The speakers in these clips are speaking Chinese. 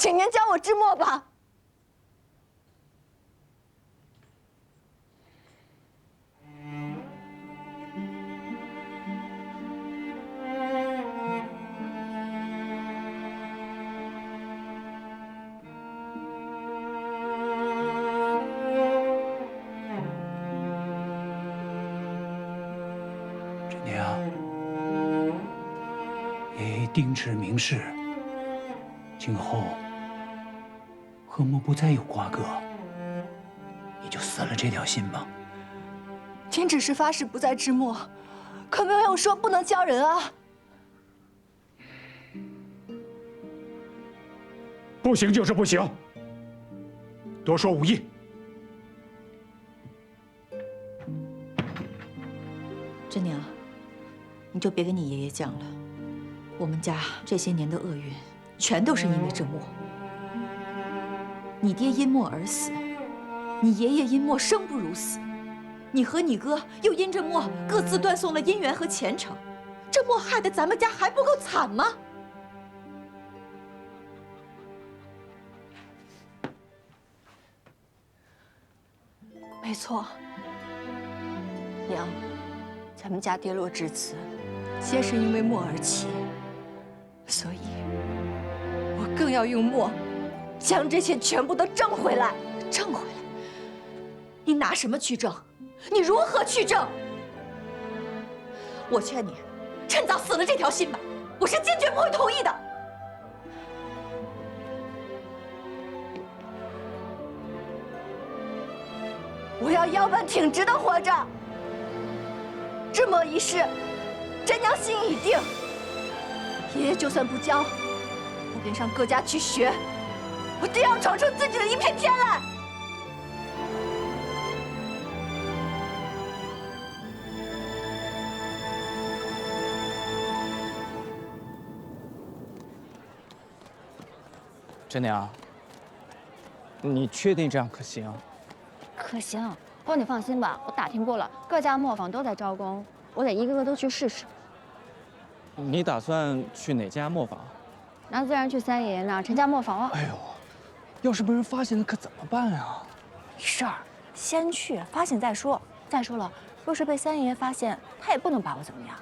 请您教我制墨吧。陈娘，爷爷定旨明示，今后和墨不再有瓜葛，你就死了这条心吧。您只是发誓不再制墨，可没有说不能教人啊。不行就是不行，多说无益。真娘，你就别跟你爷爷犟了。我们家这些年的厄运，全都是因为这墨。你爹因墨而死，你爷爷因墨生不如死，你和你哥又因这墨各自断送了姻缘和前程，这墨害得咱们家还不够惨吗？没错，娘，咱们家跌落至此，皆是因为墨而起，所以，我更要用墨，将这些全部都挣回来。挣回来？你拿什么去挣？你如何去挣？我劝你，趁早死了这条心吧！我是坚决不会同意的。我要腰板挺直的活着。制墨一事，真娘心已定。爷爷就算不教，我便上各家去学，我定要闯出自己的一片天来。真娘，你确定这样可行？可行，不过你放心吧，我打听过了，各家磨坊都在招工，我得一个个都去试试。你打算去哪家磨坊？那自然去三爷爷那儿陈家磨坊了。哎呦，要是被人发现了可怎么办啊？没事儿，先去，发现再说。再说了，若是被三爷爷发现，他也不能把我怎么样。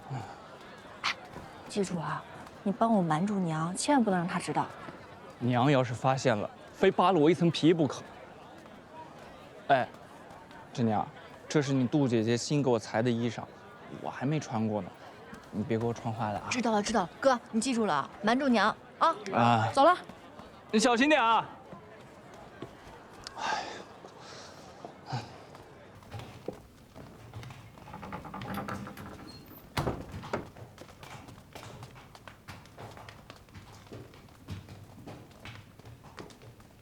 哎，记住啊，你帮我瞒住娘，千万不能让她知道。娘要是发现了，非扒了我一层皮不可。哎，真娘，这是你杜姐姐新给我裁的衣裳，我还没穿过呢，你别给我穿坏了啊！知道了，知道了，哥，你记住了，瞒住娘啊！啊，走了。你小心点啊！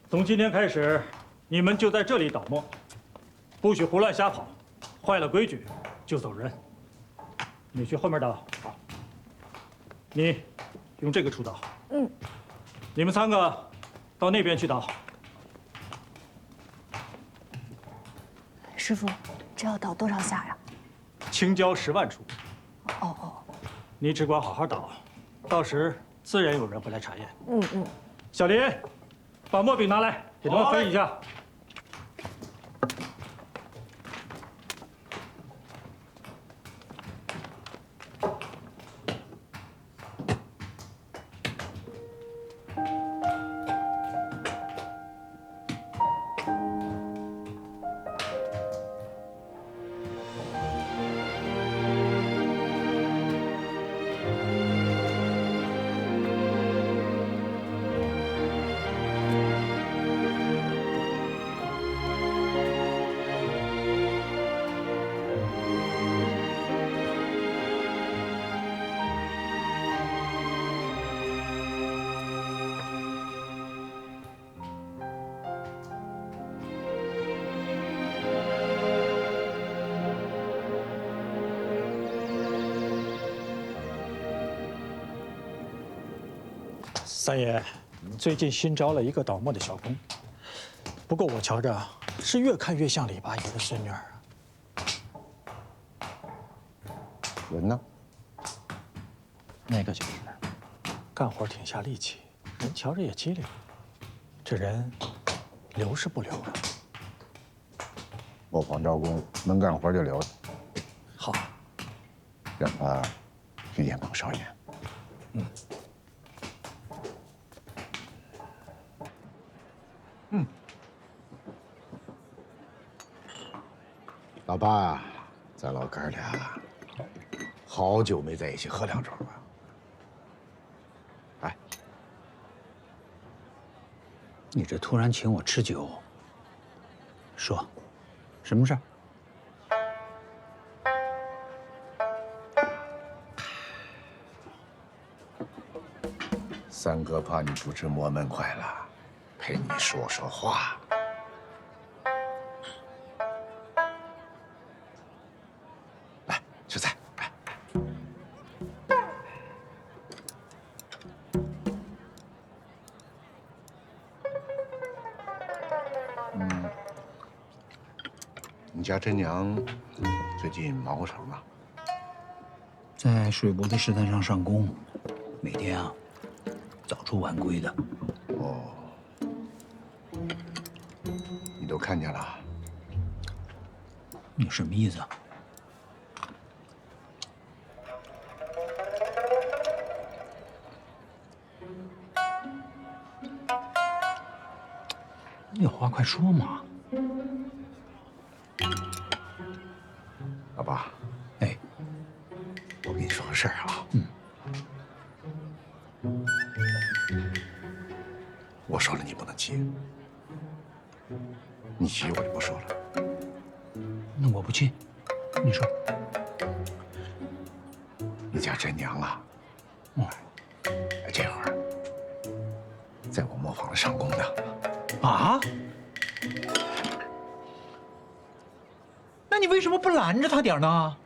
从今天开始，你们就在这里倒磨，不许胡乱瞎跑，坏了规矩就走人。你去后面倒，好。你用这个锄倒。嗯。你们3个到那边去倒。师傅，这要倒多少下呀？青椒10万锄。哦。你只管好好倒，到时自然有人会来查验。嗯。小林，把墨饼拿来，给他们分一下。三爷，最近新招了一个倒墨的小工，不过我瞧着是越看越像李八爷的孙女儿啊。人呢？那个就是，干活挺下力气，人瞧着也机灵。这人留是不留啊？磨坊招工，能干活就留着，好，让他去见孟少爷。老爸，咱老哥俩好久没在一起喝两盅了。哎，你这突然请我吃酒，说，什么事儿？三哥怕你不吃磨门快了，陪你说说话。来，吃菜。来，你家真娘最近忙活什么？在水泊的石滩上上工，每天啊，早出晚归的。哦，你都看见了？你什么意思啊？你有话快说嘛！老爸，哎，我跟你说个事儿啊。我说了你不能急，你急我就不说了。那我不信，你说。你家真娘啊，这会儿在我磨坊里上工呢。啊？那你为什么不拦着他点呢？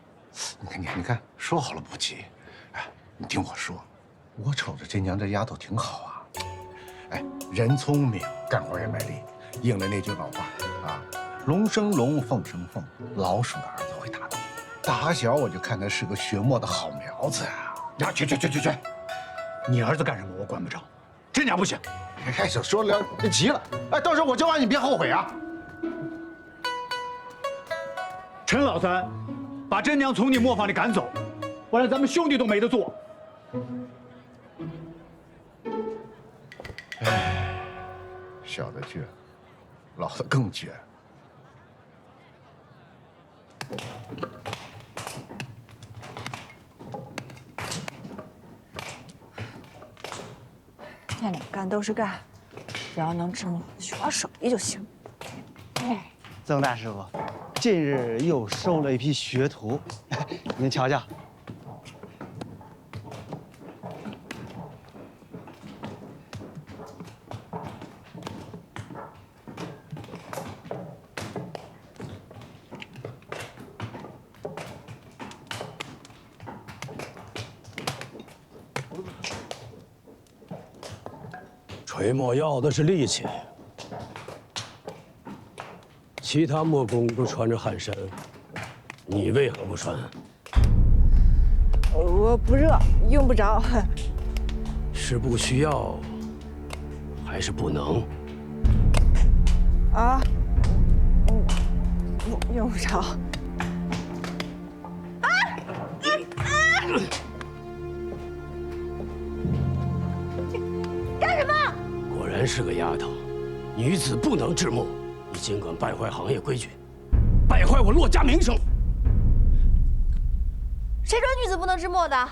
你看，说好了不急。哎，你听我说，我瞅着真娘这丫头挺好啊。哎，人聪明，干活也卖力，应了那句老话啊，龙生龙，凤生凤，老鼠的儿子会打洞。打小我就看她是个学墨的好苗子啊。呀，去！你儿子干什么我管不着，真娘不行。开始说了，急了。哎，到时候我叫完你别后悔啊。陈老三，把真娘从你磨坊里赶走，不然咱们兄弟都没得做。小的倔，老的更倔。见哪干都是干，只要能治墨，学好手艺就行。曾大师傅，近日又收了一批学徒，您瞧瞧。锤墨要的是力气，其他墨工都穿着汗衫，你为何不穿？我不热，用不着。是不需要，还是不能？啊，用不着。果然是个丫头，女子不能制墨，你尽管败坏行业规矩，败坏我骆家名声。谁说女子不能制墨的？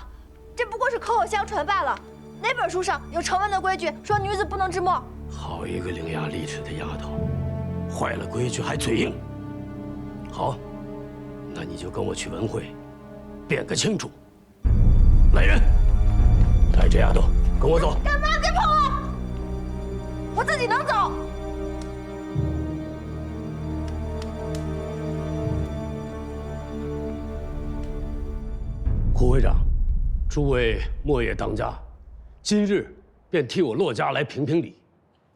这不过是口口相传罢了。哪本书上有成文的规矩说女子不能制墨？好一个伶牙俐齿的丫头，坏了规矩还嘴硬。好，那你就跟我去文会，辩个清楚。来人，带这丫头跟我走。干嘛？别碰我！我自己能走。胡会长，诸位墨业当家，今日便替我骆家来评评理。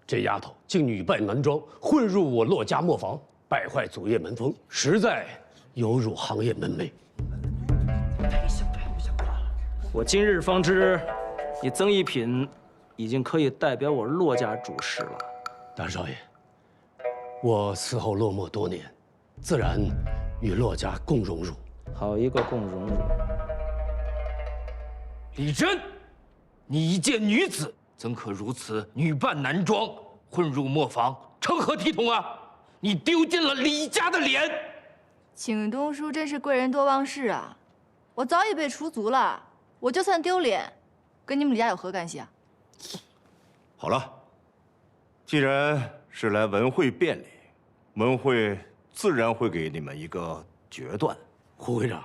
这丫头竟女扮男装，混入我骆家磨坊，败坏祖业门风，实在有辱行业门楣。我今日方知，你曾一品已经可以代表我骆家主事了。大少爷，我伺候洛墨多年，自然与洛家共荣辱。好一个共荣辱！李真，你一介女子，怎可如此女扮男装，混入磨坊，成何体统啊！你丢尽了李家的脸！请东叔真是贵人多忘事啊！我早已被除族了，我就算丢脸，跟你们李家有何干系啊？好了，既然是来文会辩理，文会自然会给你们一个决断。胡会长，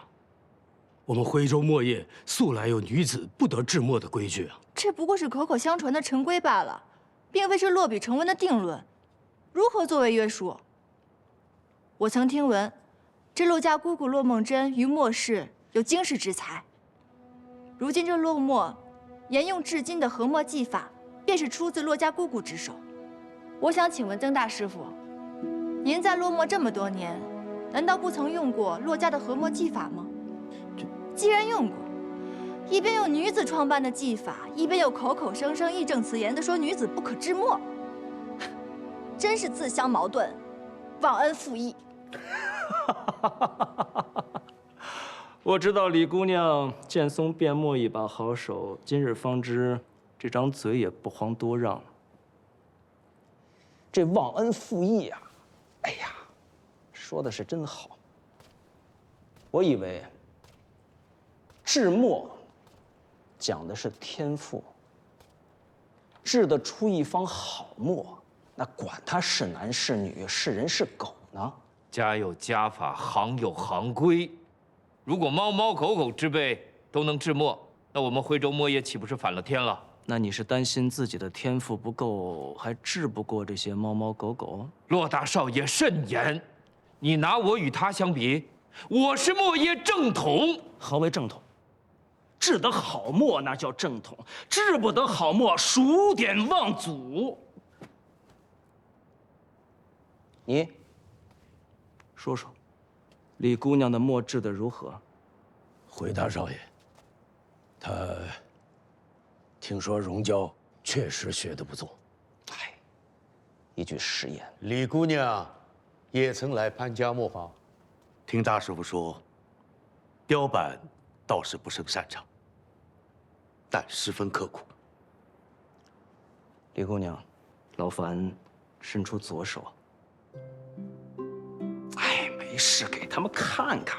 我们徽州墨业素来有女子不得制墨的规矩啊。这不过是口口相传的陈规罢了，并非是落笔成文的定论，如何作为约束？我曾听闻，这骆家姑姑骆梦真于墨氏有经世之才。如今这骆墨沿用至今的和墨技法，便是出自骆家姑姑之手。我想请问曾大师傅，您在落墨这么多年，难道不曾用过骆家的和墨技法吗？既然用过，一边用女子创办的技法，一边又口口声声义正辞严地说女子不可制墨，真是自相矛盾，忘恩负义。我知道李姑娘见松变墨一把好手，今日方知这张嘴也不遑多让。这忘恩负义啊，哎呀，说的是真好。我以为制墨讲的是天赋，制得出一方好墨，那管他是男是女，是人是狗呢？家有家法，行有行规。如果猫猫狗狗之辈都能制墨，那我们徽州墨业岂不是反了天了？那你是担心自己的天赋不够，还治不过这些猫猫狗狗？骆大少爷慎言，你拿我与他相比，我是墨业正统。何为正统？制得好墨那叫正统，治不得好墨，数典忘祖。你说说，李姑娘的墨制得如何？回大少爷，他听说荣娇确实学得不错。哎，一句实言。李姑娘也曾来潘家磨坊，听大师傅说，雕版倒是不甚擅长，但十分刻苦。李姑娘，劳烦伸出左手。哎，没事，给他们看看。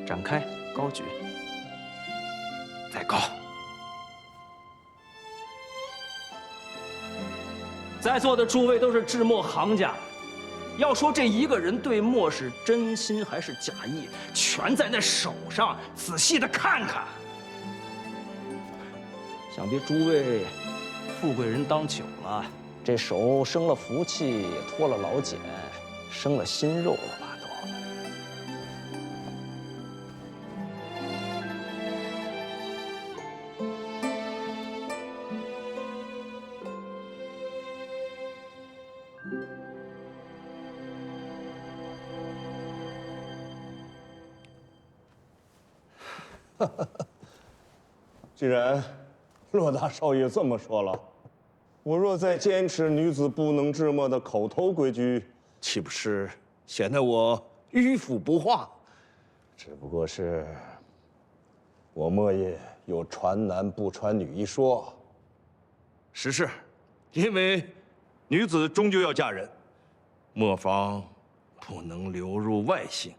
展开，高举，再高。在座的诸位都是制墨行家，要说这一个人对墨是真心还是假意，全在那手上，仔细的看看。想必诸位富贵人当久了，这手生了福气，也脱了老茧，生了新肉了吧？都。既然骆大少爷这么说了，我若再坚持女子不能制墨的口头规矩，岂不是显得我迂腐不化？只不过是我墨业有传男不传女一说。实是，因为女子终究要嫁人，磨坊不能流入外姓。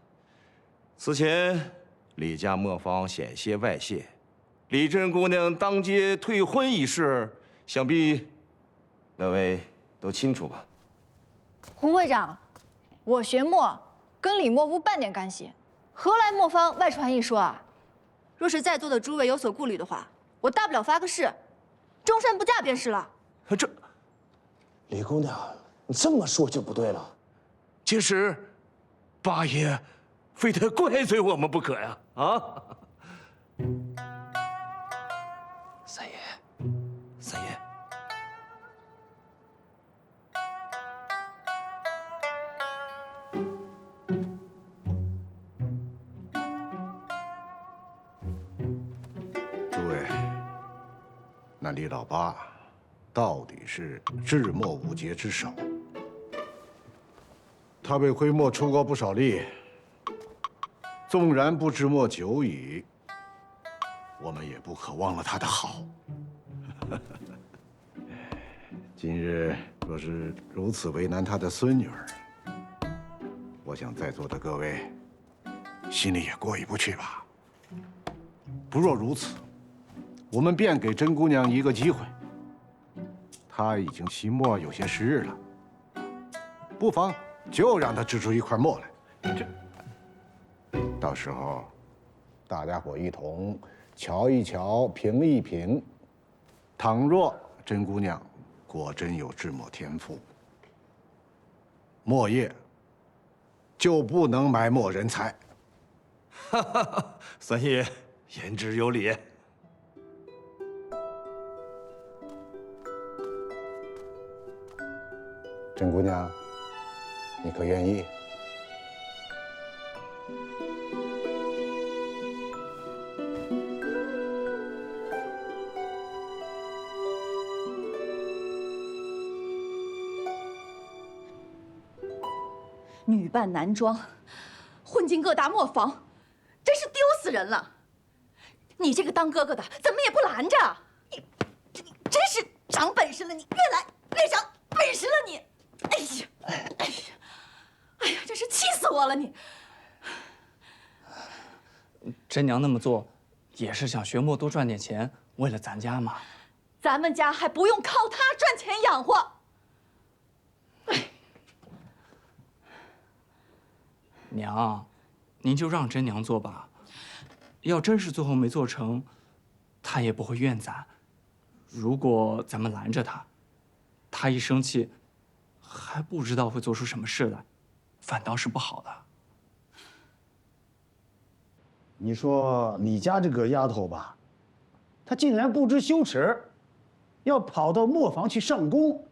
此前李家磨坊险些外泄，李珍姑娘当街退婚一事，想必各位都清楚吧？胡会长，我学墨跟李墨无半点干系，何来磨坊外传一说啊？若是在座的诸位有所顾虑的话，我大不了发个誓，终身不嫁便是了。这，李姑娘，你这么说就不对了。其实，八爷非得怪罪我们不可呀！啊！三爷，三爷，诸位，那李老八到底是智墨五杰之首，他为徽墨出过不少力。纵然不知墨久矣，我们也不可忘了他的好。今日若是如此为难他的孙女儿，我想在座的各位心里也过意不去吧。不若如此，我们便给甄姑娘一个机会。她已经期墨有些时日了，不妨就让她织出一块墨来。到时候，大家伙一同瞧一瞧，评一评。倘若甄姑娘果真有制墨天赋，墨业就不能埋没人才。哈哈，三爷言之有理。甄姑娘，你可愿意？女扮男装，混进各大磨坊，真是丢死人了！你这个当哥哥的，怎么也不拦着？你真是长本事了，你越来越长本事了，你！哎呀，哎呀，哎呀，真是气死我了！你甄娘那么做，也是想学墨多赚点钱，为了咱家嘛。咱们家还不用靠他赚钱养活。娘，您就让甄娘做吧。要真是最后没做成，她也不会怨咱。如果咱们拦着她，她一生气，还不知道会做出什么事来，反倒是不好的。你说李家这个丫头吧，她竟然不知羞耻，要跑到磨坊去上工，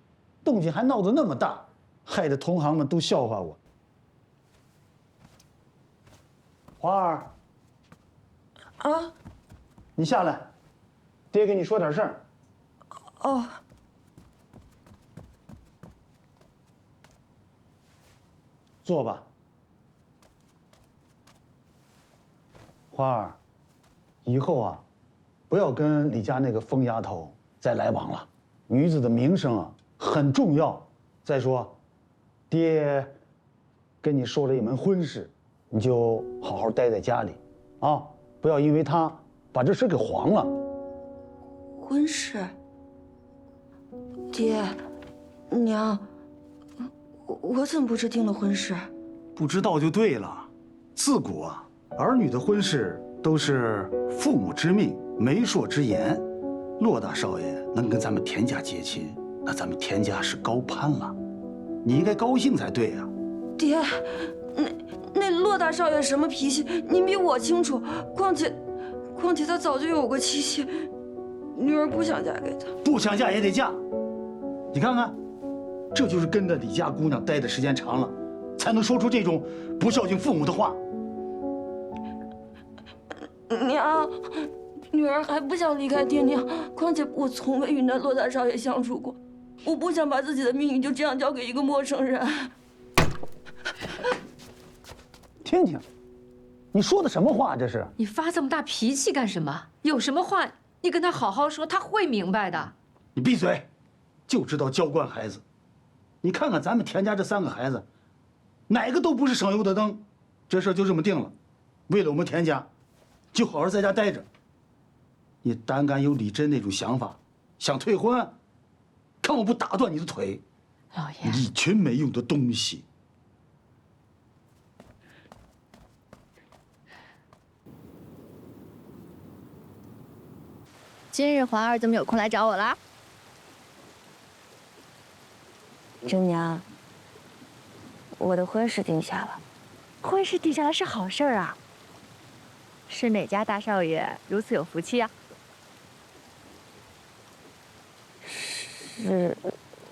动静还闹得那么大，害得同行们都笑话我。华儿，啊，你下来，爹跟你说点事儿。哦。坐吧。花儿，以后啊，不要跟李家那个疯丫头再来往了。女子的名声啊很重要。再说，爹跟你说了一门婚事，你就好好待在家里，啊，不要因为她把这事给黄了。婚事？爹，娘，我怎么不知定了婚事？不知道就对了。自古啊，儿女的婚事都是父母之命、媒妁之言。骆大少爷能跟咱们田家结亲，那咱们田家是高攀了，你应该高兴才对呀。爹，那骆大少爷什么脾气，您比我清楚。况且他早就有过妻妾，女儿不想嫁给他。不想嫁也得嫁。你看看，这就是跟着李家姑娘待的时间长了，才能说出这种不孝敬父母的话。娘，女儿还不想离开爹娘，况且我从未与那骆大少爷相处过，我不想把自己的命运就这样交给一个陌生人。听听，你说的什么话？这是？你发这么大脾气干什么？有什么话你跟他好好说，他会明白的。你闭嘴，就知道娇惯孩子。你看看咱们田家这3个孩子，哪个都不是省油的灯。这事就这么定了，为了我们田家，就好好在家待着。你胆敢有李珍那种想法，想退婚，看我不打断你的腿！老爷，一群没用的东西。今日华儿怎么有空来找我啦？甄娘，我的婚事定下了。婚事定下来是好事儿啊。是哪家大少爷如此有福气啊？是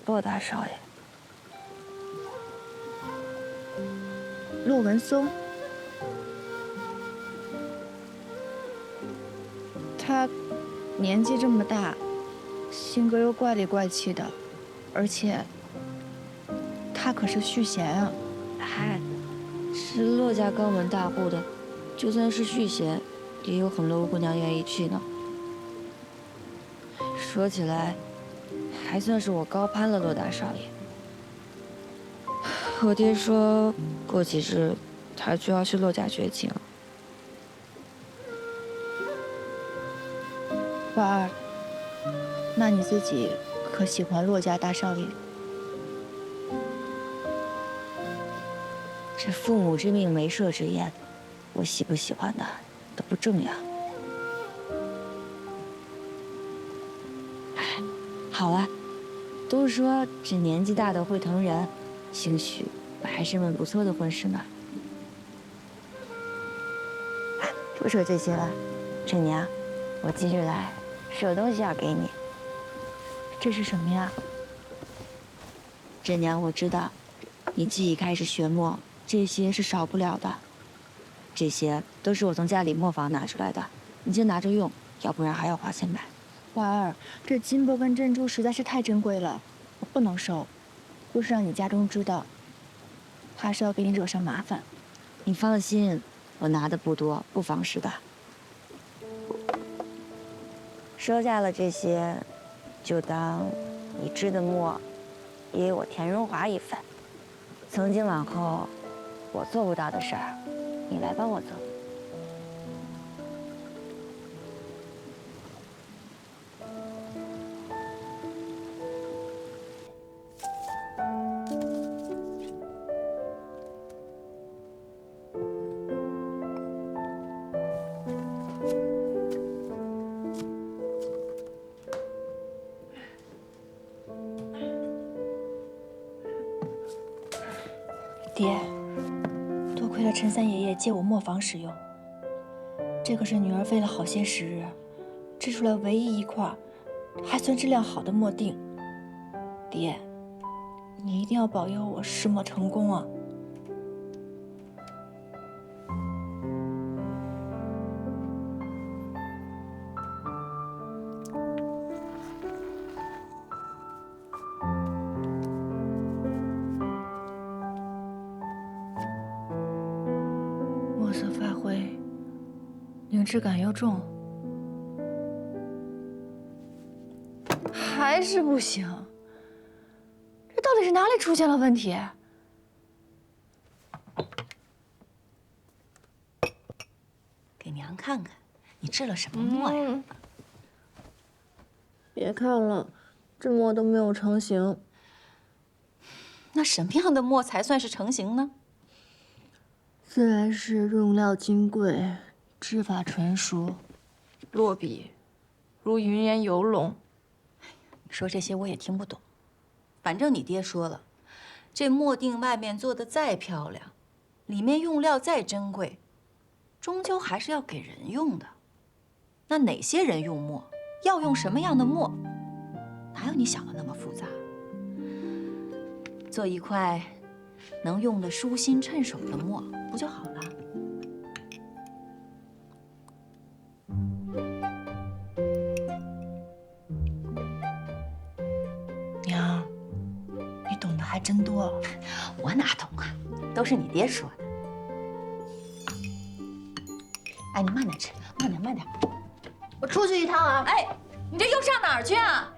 骆大少爷。骆文松。他年纪这么大，性格又怪里怪气的，而且他可是续弦啊。嗨，是骆家高门大户的，就算是续弦，也有很多姑娘愿意去呢。说起来，还算是我高攀了骆大少爷。我爹说过几日他就要去骆家学琴。花儿，那你自己可喜欢骆家大少爷？这父母之命，媒妁之言，我喜不喜欢的都不重要。哎，好了，都说这年纪大的会疼人，兴许我还是门不错的婚事呢。不说这些了，正娘，我今日来是有东西要给你。这是什么呀？正娘，我知道，你既已开始学墨，这些是少不了的。这些都是我从家里磨坊拿出来的，你先拿着用，要不然还要花钱买。花儿，这金箔跟珍珠实在是太珍贵了，我不能收。若是让你家中知道，怕是要给你惹上麻烦。你放心，我拿的不多，不妨事的。收下了这些，就当你织的墨，也有我田荣华一份。从今往后，我做不到的事儿，你来帮我做。爹，多亏了陈三爷爷借我磨坊使用，这可是女儿费了好些时日织出来唯一一块还算质量好的墨锭。爹，你一定要保佑我试墨成功啊！墨色发灰，凝质感又重，还是不行。这到底是哪里出现了问题？给娘看看，你制了什么墨呀？别看了，这墨都没有成型。那什么样的墨才算是成型呢？自然是用料金贵，制法纯熟，落笔如云烟游龙。说这些我也听不懂，反正你爹说了，这墨锭外面做的再漂亮，里面用料再珍贵，终究还是要给人用的。那哪些人用墨，要用什么样的墨，哪有你想的那么复杂？做一块能用的舒心趁手的墨不就好了？娘，你懂得还真多。我哪懂啊，都是你爹说的。哎，你慢点吃，慢点慢点。我出去一趟啊！哎，你这又上哪儿去啊？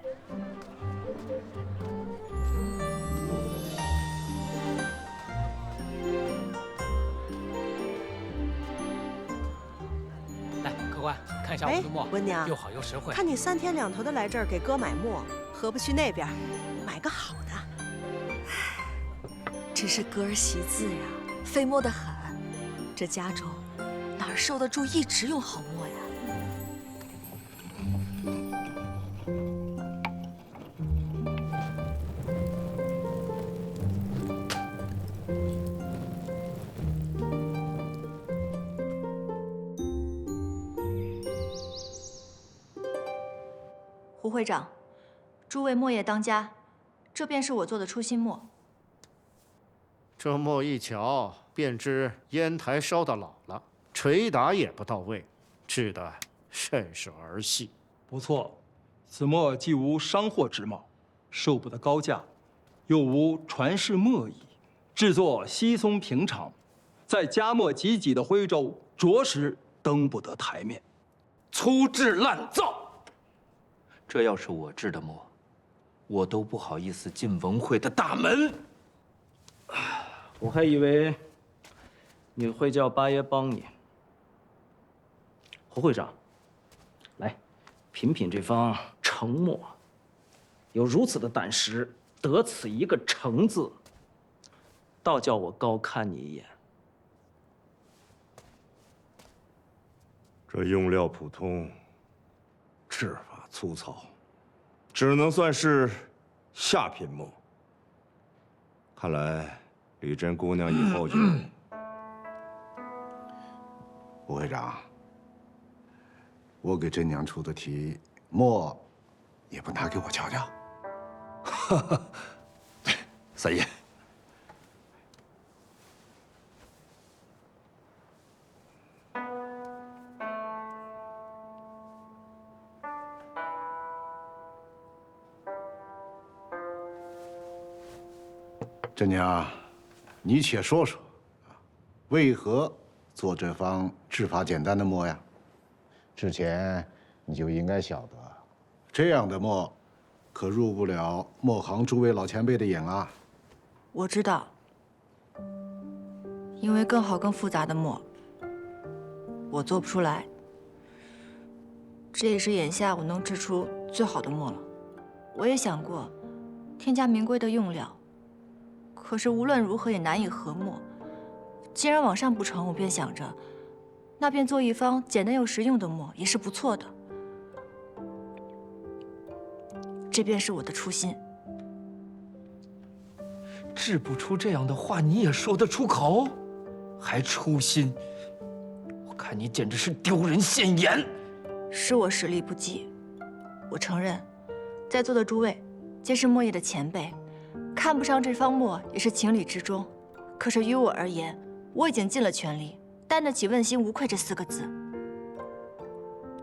来，客官，看一下我们的墨，文娘，又好又实惠。看你3天2头的来这儿给哥买墨，何不去那边买个好的？只是哥儿惜字呀，费墨得很。这家中哪儿受得住一直用好墨呀？胡会长，诸位墨业当家，这便是我做的出新墨。这墨一瞧便知烟台烧的老了，捶打也不到位，制得甚是儿戏。不错，此墨既无商货之貌，售不得高价，又无传世墨仪，制作稀松平常，在家墨济济的徽州，着实登不得台面。粗制滥造。这要是我制的墨，我都不好意思进文会的大门。我还以为你会叫八爷帮你。侯会长，来品品这方成墨，有如此的胆识，得此一个成字，倒叫我高看你一眼。这用料普通，制法粗糙，只能算是下品墨。看来李珍姑娘以后就……吴会长，我给珍娘出的题，墨也不拿给我瞧瞧？哈哈，三爷。珍娘，你且说说，为何做这方制法简单的墨呀？之前你就应该晓得，这样的墨可入不了墨行诸位老前辈的眼啊。我知道，因为更好、更复杂的墨，我做不出来。这也是眼下我能制出最好的墨了。我也想过，添加名贵的用料。可是无论如何也难以合墨。既然往上不成，我便想着，那便做一方简单又实用的墨也是不错的。这便是我的初心。制不出这样的话，你也说得出口？还初心？我看你简直是丢人现眼。是我实力不济，我承认，在座的诸位皆是墨业的前辈。看不上这方墨也是情理之中，可是于我而言，我已经尽了全力，担得起问心无愧这4个字。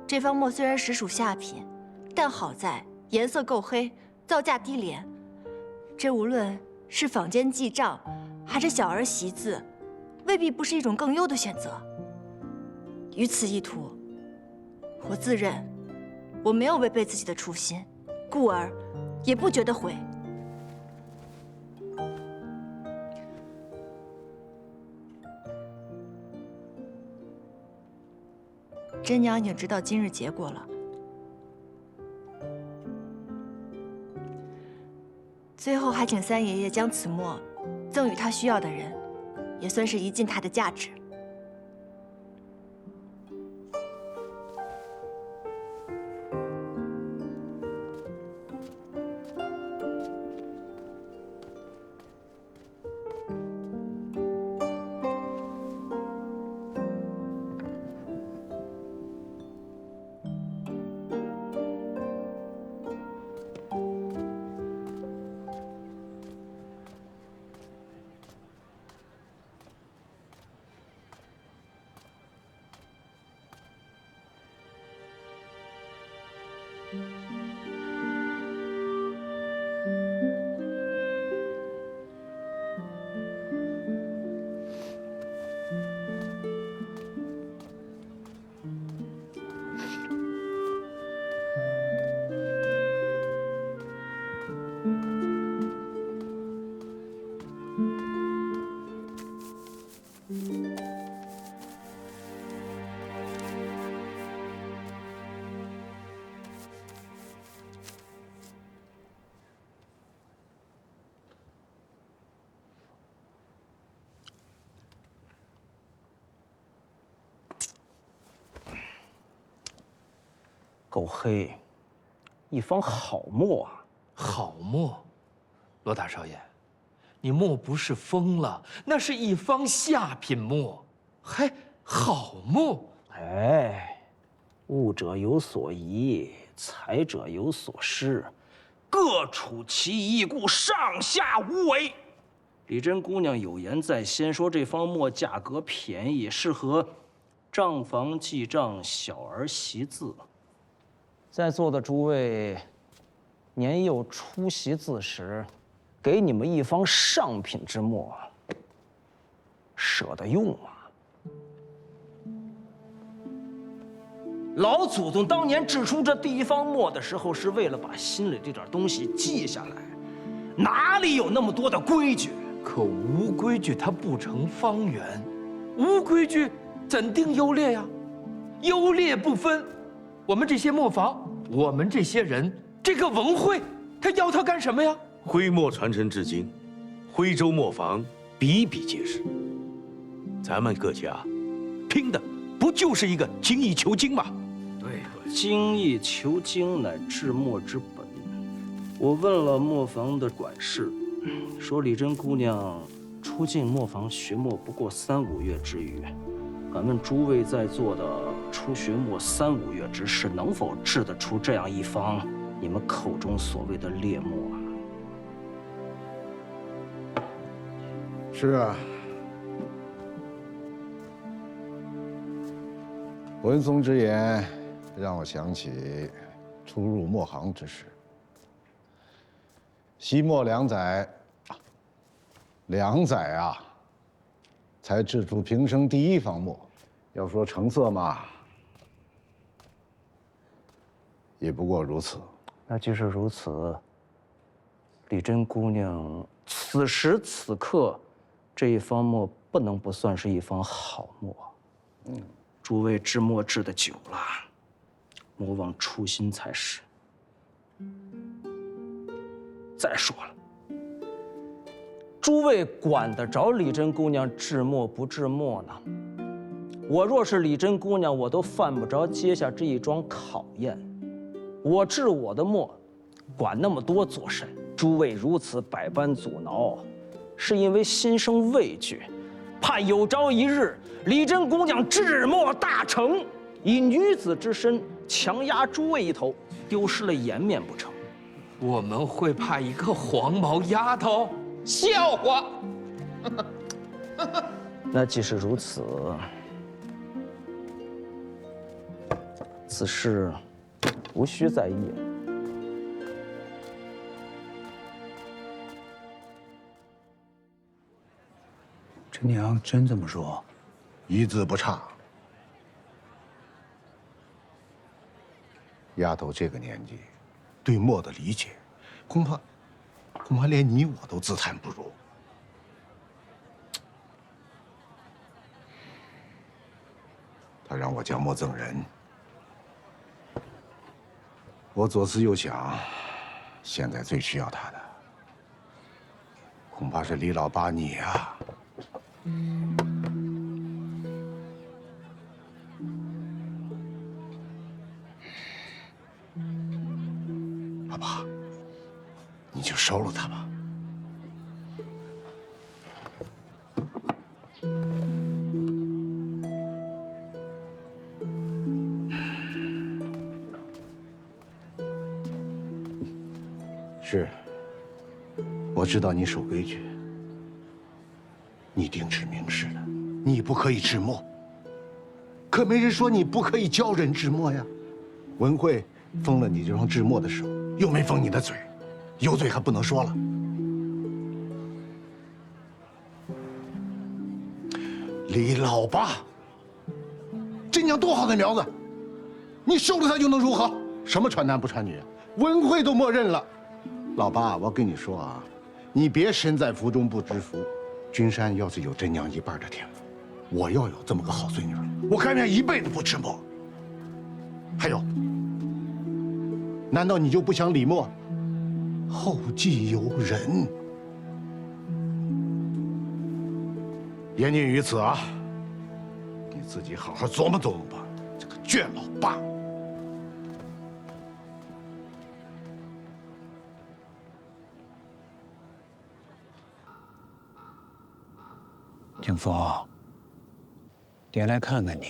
这方墨虽然实属下品，但好在颜色够黑，造价低廉。这无论是坊间记账，还是小儿习字，未必不是一种更优的选择。于此一途，我自认我没有违背自己的初心，故而也不觉得悔。珍娘已经知道今日结果了，最后还请三爷爷将此墨赠予他需要的人，也算是一尽他的价值。够黑，一方好墨啊！好墨，罗大少爷，你莫不是疯了？那是一方下品墨，还好墨。哎，物者有所宜，才者有所失，各处其一，故上下无为。李珍姑娘有言在先，说这方墨价格便宜，适合账房记账、小儿习字。在座的诸位，年幼出席自时，给你们一方上品之墨，舍得用吗？老祖宗当年制出这第一方墨的时候，是为了把心里这点东西记下来，哪里有那么多的规矩？可无规矩它不成方圆，无规矩怎定优劣呀？优劣不分。我们这些磨坊，我们这些人，这个文会，他要它干什么呀？徽墨传承至今，徽州磨坊比比皆是。咱们各家拼的不就是一个精益求精吗？对，精益求精乃制墨之本。我问了磨坊的管事，说李珍姑娘初进磨坊学墨不过3、5月之余。敢问诸位在座的，初学墨3、5月之士，能否制得出这样一方你们口中所谓的劣墨啊？是啊。文松之言，让我想起初入墨行之时，习墨2载，2载啊，才制出平生第一方墨。要说成色嘛，也不过如此。那即使如此，李珍姑娘此时此刻这一方墨不能不算是一方好墨。诸位制墨制得久了，莫忘初心才是。再说了，诸位管得着李珍姑娘制墨不制墨呢？我若是李珍姑娘，我都犯不着接下这一桩考验。我制我的墨，管那么多做甚？诸位如此百般阻挠，是因为心生畏惧，怕有朝一日李珍姑娘制墨大成，以女子之身强压诸位一头，丢失了颜面不成？我们会怕一个黄毛丫头？笑话！那既是如此，此事无需在意。陈娘真这么说？一字不差。丫头这个年纪，对墨的理解，恐怕连你我都自叹不如。他让我将墨赠人，我左思右想，现在最需要他的，恐怕是李老八你啊。老八，你就收了他吧。是，我知道你守规矩，你定制名士的，你不可以制墨。可没人说你不可以教人制墨呀。文慧封了你这双制墨的手，又没封你的嘴，有嘴还不能说了。李老八，真娘多好的苗子，你收了他又能如何？什么传男不传女，文慧都默认了。老八，我跟你说啊，你别身在福中不知福。君山要是有真娘一半的天赋，我要有这么个好孙女，我甘愿一辈子不吃墨。还有，难道你就不想李墨后继有人？言尽于此啊，你自己好好琢磨琢磨吧，这个倔老八。景福，爹来看看你。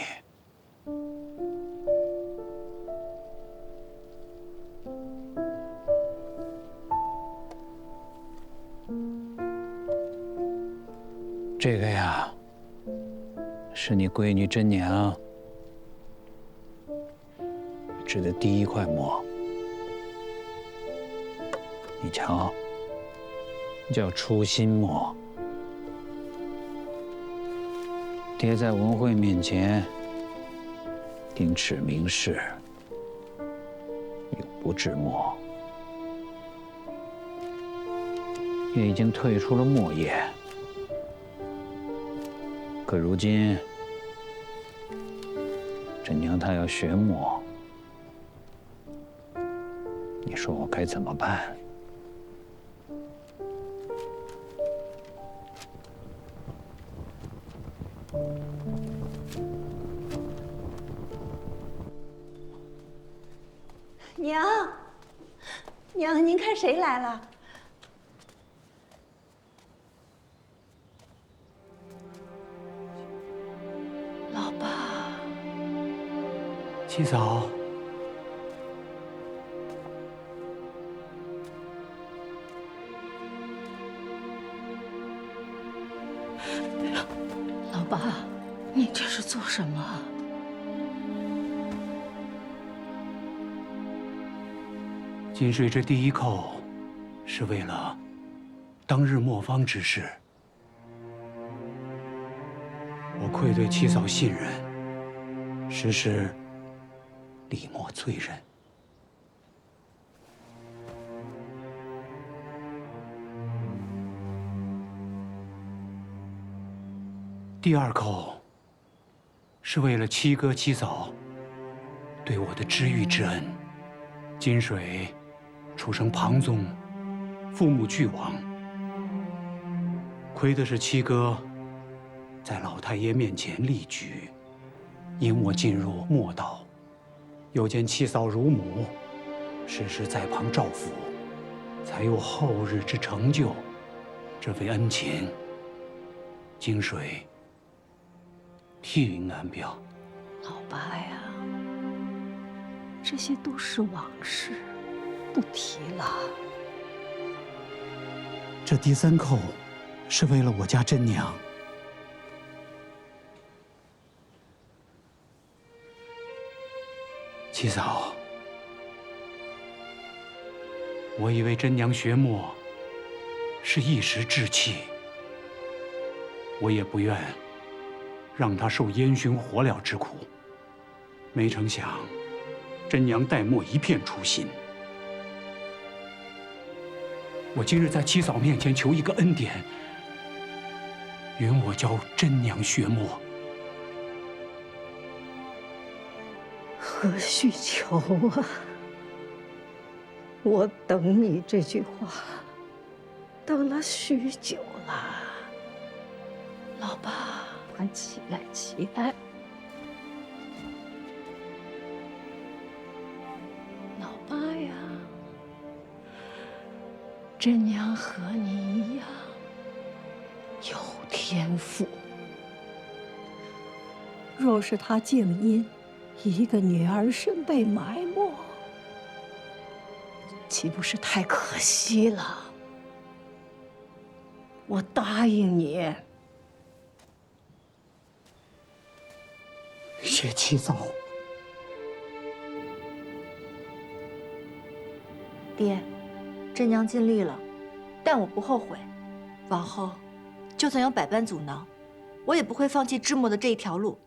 这个呀，是你闺女真娘制的第一块墨。你瞧，叫初心墨。爹在文慧面前定齿明示，永不制墨。也已经退出了墨业，可如今真娘她要学墨，你说我该怎么办？娘，娘，您看谁来了？老爸，七嫂，老爸，你这是做什么？金水这第一扣，是为了当日磨坊之事。我愧对七嫂信任，实是李莫罪人。第二扣，是为了七哥七嫂对我的知遇之恩。金水出生庞宗，父母俱亡，亏的是七哥在老太爷面前力举，引我进入墨道，又见七嫂如母，时时在旁照拂，才有后日之成就。这份恩情，金水替云安表。老爸呀，这些都是往事，不提了。这第三扣，是为了我家真娘。七嫂，我以为真娘学墨是一时志气，我也不愿让她受烟熏火燎之苦。没成想，真娘待墨一片初心。我今日在七嫂面前求一个恩典，允我教真娘学墨。何须求啊！我等你这句话等了许久了。老爸，快起来，起来！老爸呀，真娘和你一样有天赋。若是她竟因一个女儿身被埋没，岂不是太可惜了？我答应你。谢七嫂。爹，真娘尽力了，但我不后悔。往后，就算有百般阻挠，我也不会放弃制墨的这一条路。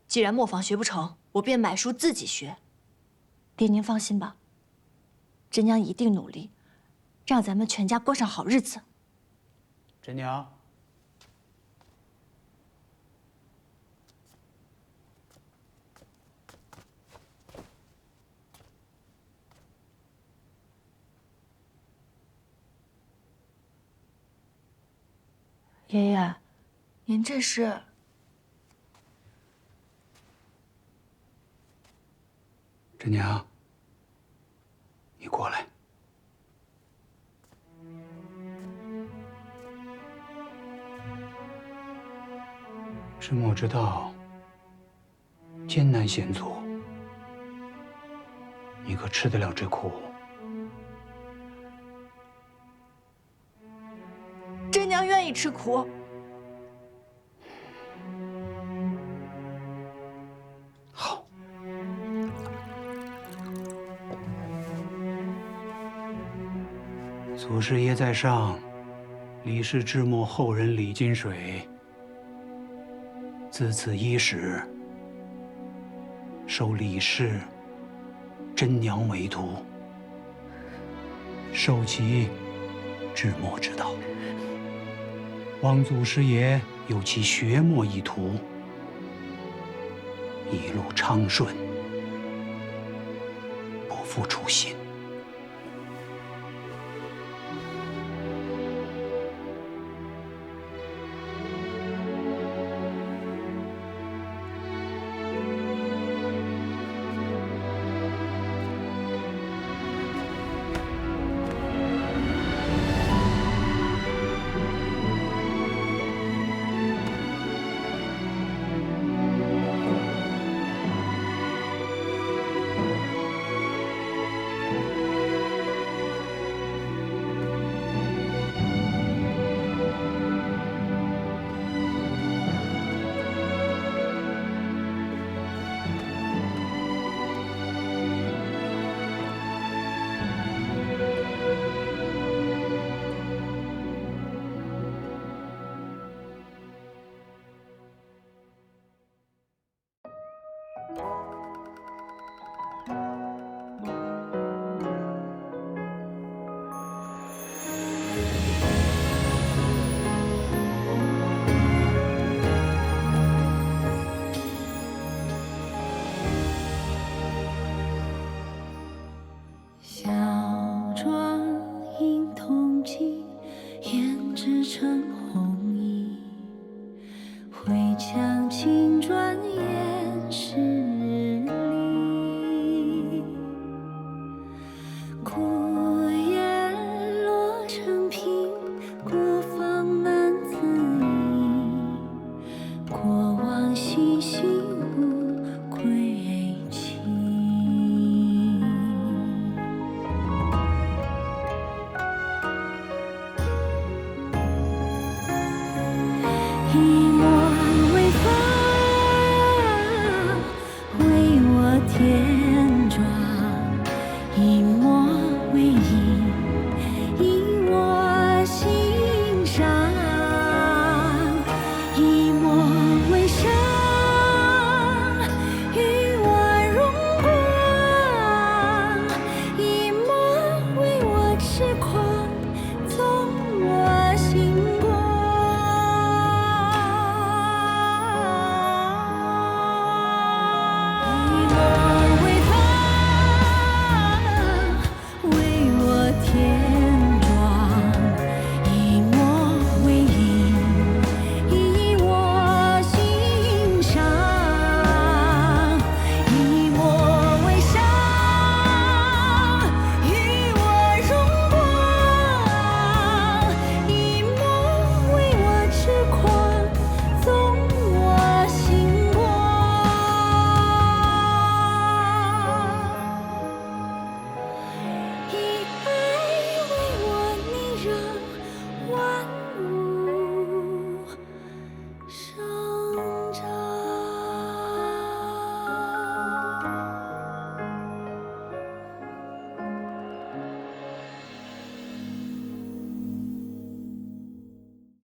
既然磨坊学不成，我便买书自己学。爹，您放心吧，真娘一定努力，让咱们全家过上好日子。真娘，爷爷，您这是？真娘，你过来。制墨之道艰难险阻，你可吃得了这苦？真娘愿意吃苦。好。祖师爷在上，李氏之末后人李金水，自此伊始，收李氏真娘为徒，受其治墨之道。望祖师爷有其学墨一途，一路昌顺，不负初心。